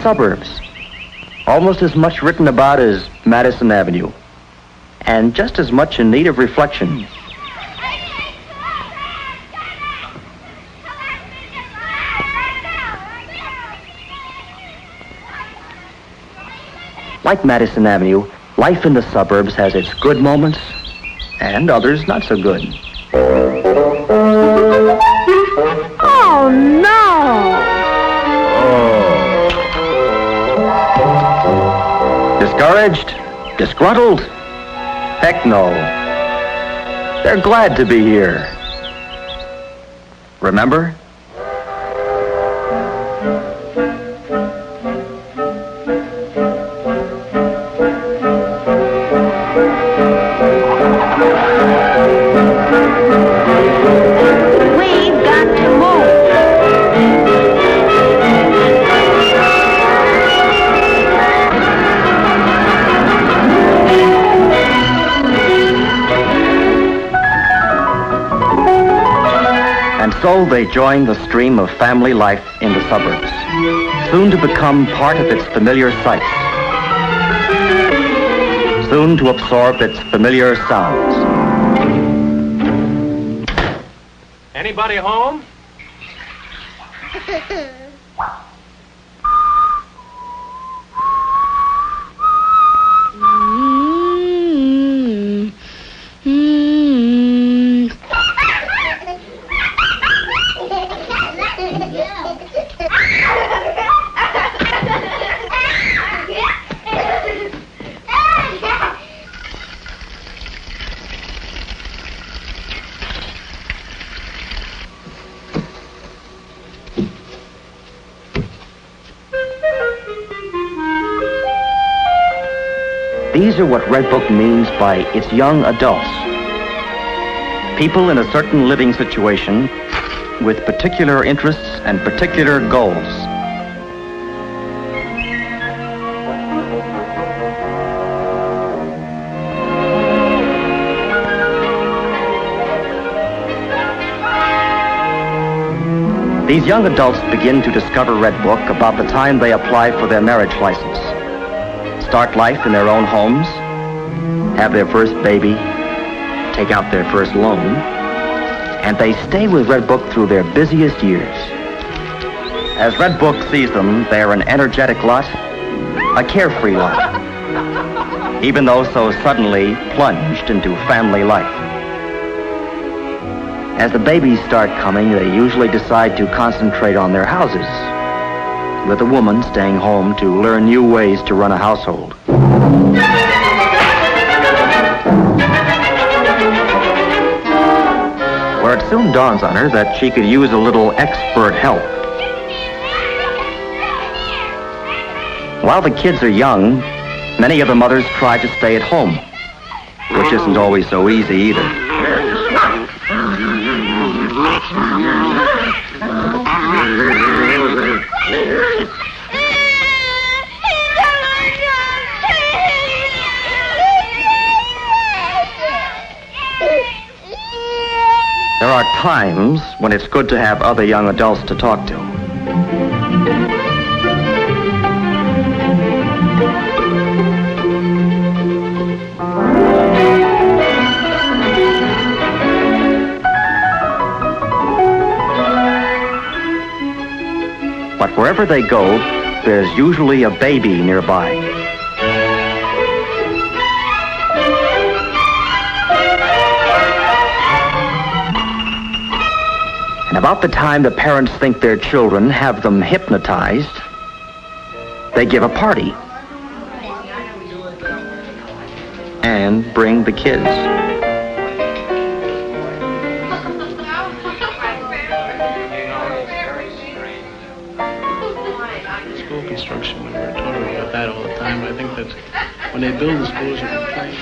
suburbs. Almost as much written about as Madison Avenue. And just as much in need of reflection. Like Madison Avenue, life in the suburbs has its good moments and others not so good. Oh, no! Discouraged? Disgruntled? Heck no. They're glad to be here. Remember? We've got to move. And so they join the stream of family life in the suburbs, soon to become part of its familiar sights, soon to absorb its familiar sounds. Anybody home? These are what Redbook means by its young adults. People in a certain living situation with particular interests and particular goals. These young adults begin to discover Redbook about the time they apply for their marriage license. Start life in their own homes, have their first baby, take out their first loan, and they stay with Redbook through their busiest years. As Redbook sees them, they're an energetic lot, a carefree lot, even though so suddenly plunged into family life. As the babies start coming, they usually decide to concentrate on their houses, with the woman staying home to learn new ways to run a household. Where it soon dawns on her that she could use a little expert help. While the kids are young, many of the mothers try to stay at home, which isn't always so easy either. There are times when it's good to have other young adults to talk to. But wherever they go, there's usually a baby nearby. And about the time the parents think their children have them hypnotized, they give a party and bring the kids. School construction, we were talking about that all the time. I think that when they build the schools, you can plan.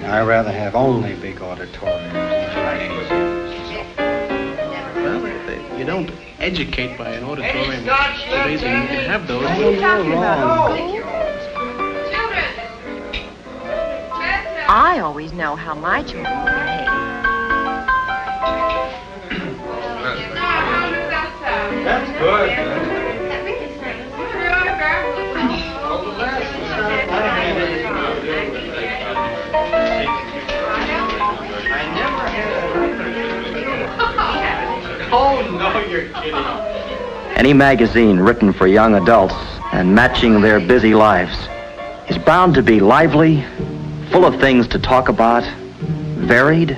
I'd rather have only big auditoriums. Well, you don't educate by an auditorium. Today's you can have those. I always know how my children behave. Oh, no, you're kidding. Any magazine written for young adults and matching their busy lives is bound to be lively, full of things to talk about, varied,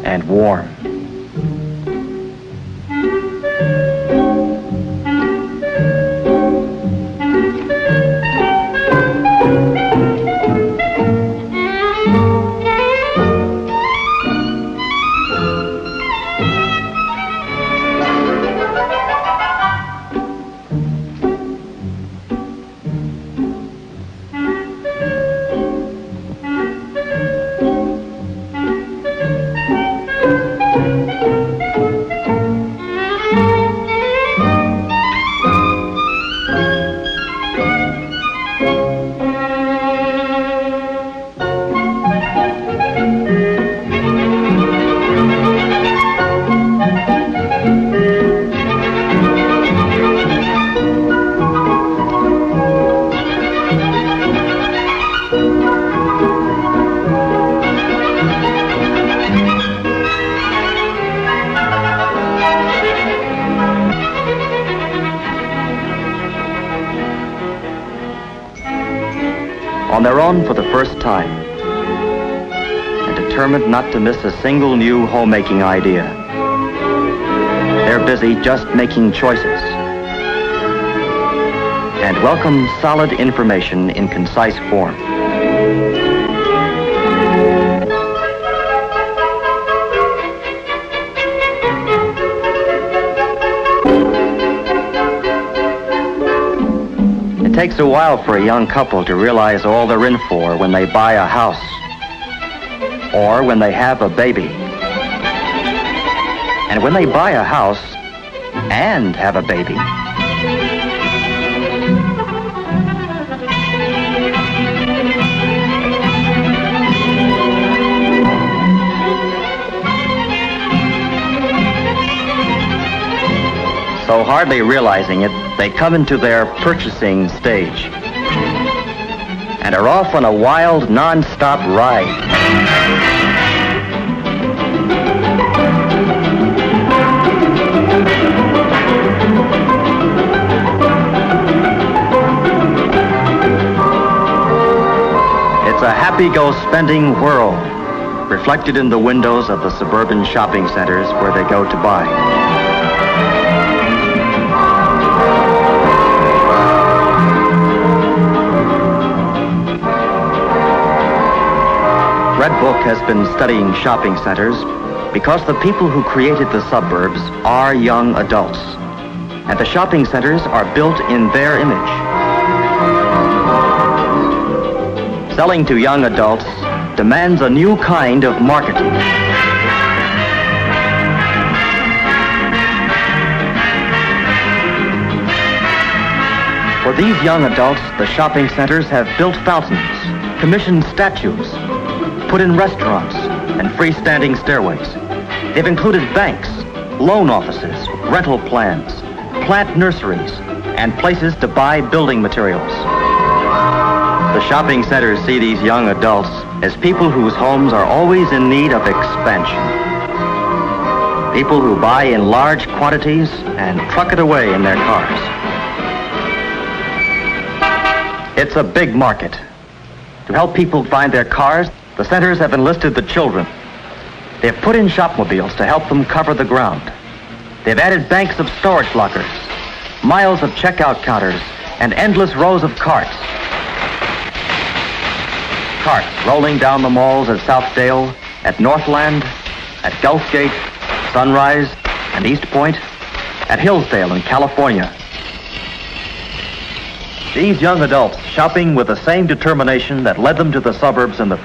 and warm. On their own for the first time, and determined not to miss a single new homemaking idea. They're busy just making choices and welcome solid information in concise form. It takes a while for a young couple to realize all they're in for when they buy a house or when they have a baby. And when they buy a house and have a baby. So hardly realizing it, they come into their purchasing stage and are off on a wild, non-stop ride. It's a happy-go-spending whirl, reflected in the windows of the suburban shopping centers where they go to buy. Redbook has been studying shopping centers because the people who created the suburbs are young adults, and the shopping centers are built in their image. Selling to young adults demands a new kind of marketing. For these young adults, the shopping centers have built fountains, commissioned statues, put in restaurants and freestanding stairways. They've included banks, loan offices, rental plans, plant nurseries, and places to buy building materials. The shopping centers see these young adults as people whose homes are always in need of expansion. People who buy in large quantities and truck it away in their cars. It's a big market. To help people find their cars, the centers have enlisted the children. They have put in shopmobiles to help them cover the ground. They've added banks of storage lockers, miles of checkout counters, and endless rows of carts. Carts rolling down the malls at Southdale, at Northland, at Gulfgate, Sunrise, and East Point, at Hillsdale in California. These young adults shopping with the same determination that led them to the suburbs in the first